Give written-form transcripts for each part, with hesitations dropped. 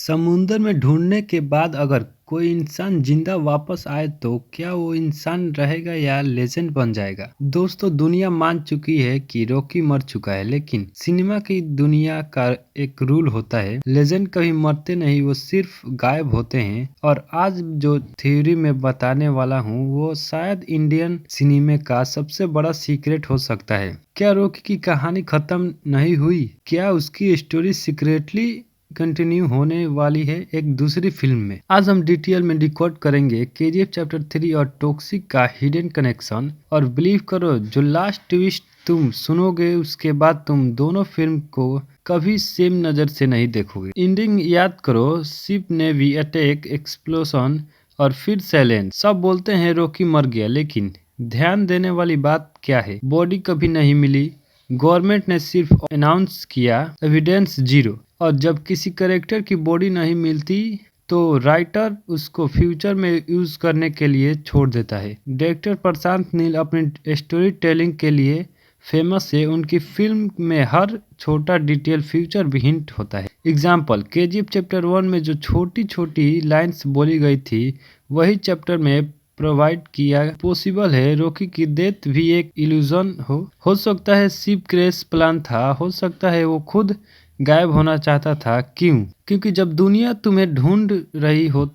समुंदर में ढूंढने के बाद अगर कोई इंसान जिंदा वापस आए तो क्या वो इंसान रहेगा या लेजेंड बन जाएगा। दोस्तों, दुनिया मान चुकी है कि रॉकी मर चुका है, लेकिन सिनेमा की दुनिया का एक रूल होता है, लेजेंड कभी मरते नहीं, वो सिर्फ गायब होते हैं। और आज जो थ्योरी में बताने वाला हूँ वो शायद इंडियन सिनेमा का सबसे बड़ा सीक्रेट हो सकता है। क्या रॉकी की कहानी खत्म नहीं हुई? क्या उसकी स्टोरी सीक्रेटली कंटिन्यू होने वाली है एक दूसरी फिल्म में? आज हम डिटेल में डिकोड करेंगे केजीएफ चैप्टर 3 और टॉक्सिक का हिडन कनेक्शन। और बिलीव करो, जो लास्ट ट्विस्ट तुम सुनोगे उसके बाद तुम दोनों फिल्म को कभी सेम नजर से नहीं देखोगे। एंडिंग याद करो, शिप नेवी अटैक, एक्सप्लोशन और फिर साइलेंस। सब बोलते हैं रॉकी मर गया, लेकिन ध्यान देने वाली बात क्या है? बॉडी कभी नहीं मिली, गवर्नमेंट ने सिर्फ अनाउंस किया, एविडेंस जीरो। और जब किसी कैरेक्टर की बॉडी नहीं मिलती तो राइटर उसको फ्यूचर में यूज करने के लिए छोड़ देता है। डायरेक्टर प्रशांत नील अपनी स्टोरी टेलिंग के लिए फेमस है। उनकी फिल्म में हर छोटा डिटेल फ्यूचर भी हिंट होता है। एग्जाम्पल, केजीएफ चैप्टर 1 में जो छोटी छोटी लाइन्स बोली गई थी वही चैप्टर में प्रोवाइड किया। पॉसिबल है रॉकी की डेथ भी एक इल्यूजन हो सकता है शिप क्रैश प्लान था, हो सकता है वो खुद गायब होना चाहता था। क्यों? क्योंकि जब दुनिया तुम्हें ढूंढ रही हो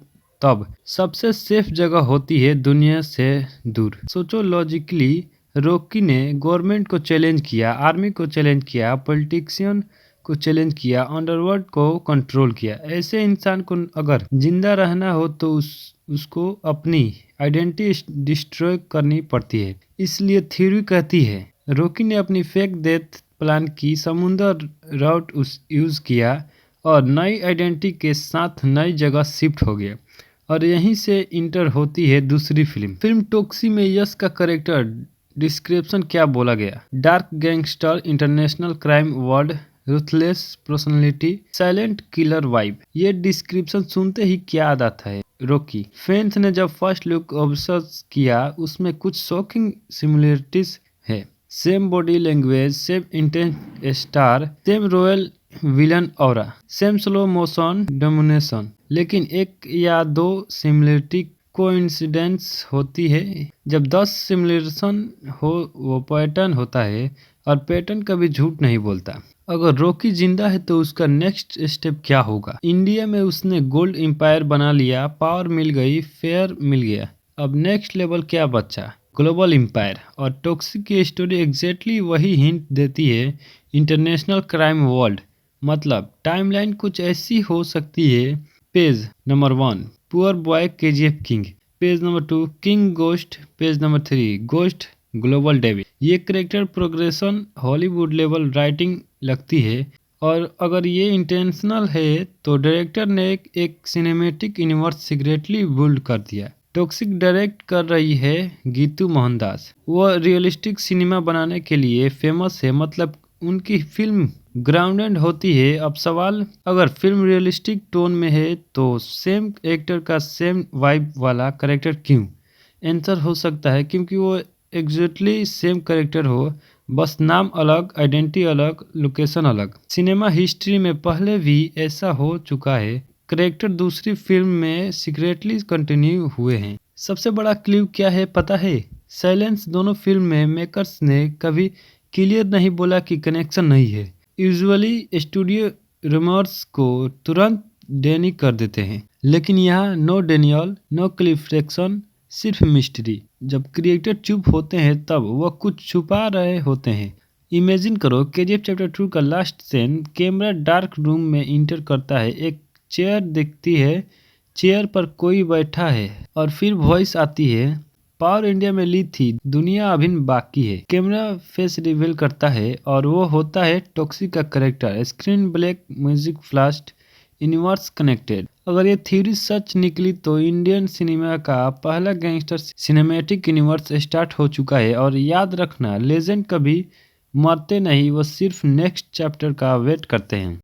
तब सबसे सेफ जगह होती है दुनिया से दूर। सोचो लॉजिकली, रॉकी ने गवर्नमेंट को चैलेंज किया, आर्मी को चैलेंज किया, पॉलिटिशियन को चैलेंज किया, अंडरवर्ल्ड को कंट्रोल किया। ऐसे इंसान को अगर जिंदा रहना हो तो उसको अपनी आइडेंटिटी डिस्ट्रॉय करनी पड़ती है। इसलिए थ्योरी कहती है रॉकी ने अपनी फेक डेथ प्लान की, समुंदर राउट यूज किया और नई आइडेंटिटी के साथ नई जगह शिफ्ट हो गया। और यहीं से इंटर होती है दूसरी फिल्म टॉक्सी में यश का कैरेक्टर डिस्क्रिप्शन क्या बोला गया? Dark gangster, international crime world, ruthless personality, silent killer vibe. ये डिस्क्रिप्शन सुनते ही क्या याद आता है? रॉकी। फैंस ने जब फर्स्ट लुक ऑब्जर्व किया उसमें कुछ शॉकिंग सिमिलरिटीज है। Same body language, same intense star, same royal villain aura, same slow motion domination. लेकिन एक या दो सिमिलरिटी कोइंसिडेंस होती है। जब 10 सिमिलरिशन हो वो पैटर्न होता है, और पैटर्न कभी झूठ नहीं बोलता। अगर रॉकी जिंदा है तो उसका नेक्स्ट स्टेप क्या होगा? इंडिया में उसने गोल्ड एम्पायर बना लिया, पावर मिल गई, फेयर मिल गया। अब नेक्स्ट लेवल क्या बचा? Global empire. और टॉक्सिक की स्टोरी एग्जैक्टली वही हिंट देती है, इंटरनेशनल क्राइम वर्ल्ड। मतलब टाइमलाइन कुछ ऐसी हो सकती है। Page number 1 poor boy KGF king, page number 2 king ghost, page number 3 ghost global devil. ये character progression Hollywood level writing लगती है। और अगर ये इंटेंशनल है तो डायरेक्टर ने एक सिनेमैटिक यूनिवर्स सीक्रेटली बिल्ड कर दिया। टॉक्सिक डायरेक्ट कर रही है गीतू मोहनदास। वो रियलिस्टिक सिनेमा बनाने के लिए फेमस है, मतलब उनकी फिल्म ग्राउंडेड होती है। अब सवाल, अगर फिल्म रियलिस्टिक टोन में है तो सेम एक्टर का सेम वाइब वाला कैरेक्टर क्यों? आंसर हो सकता है क्योंकि वो एग्जैक्टली सेम कैरेक्टर हो, बस नाम अलग, आइडेंटिटी अलग, लोकेशन अलग। सिनेमा हिस्ट्री में पहले भी ऐसा हो चुका है, कैरेक्टर दूसरी फिल्म में सीक्रेटली कंटिन्यू हुए हैं। सबसे बड़ा क्ल्यू क्या है पता है? साइलेंस। दोनों फिल्म में मेकर्स ने कभी क्लियर नहीं बोला कि कनेक्शन नहीं है। यूजुअली स्टूडियो रूमर्स को तुरंत डेनी कर देते हैं, लेकिन यहाँ नो डेनियल, नो क्लिफ्रेक्शन, सिर्फ मिस्ट्री। जब क्रिएटर चुप होते हैं तब वह कुछ छुपा रहे होते हैं। इमेजिन करो, केजीएफ चैप्टर 2 का last scene, camera dark room में इंटर करता है, एक चेयर दिखती है, चेयर पर कोई बैठा है, और फिर वॉइस आती है, पावर इंडिया में ली थी, दुनिया अभी बाकी है। कैमरा फेस रिवील करता है और वो होता है टॉक्सिक का character. Screen black, music blast, universe connected. अगर ये थ्योरी सच निकली तो इंडियन सिनेमा का पहला गैंगस्टर सिनेमैटिक यूनिवर्स स्टार्ट हो चुका है। और याद रखना, लेजेंड कभी मरते नहीं, वो सिर्फ नेक्स्ट चैप्टर का वेट करते हैं।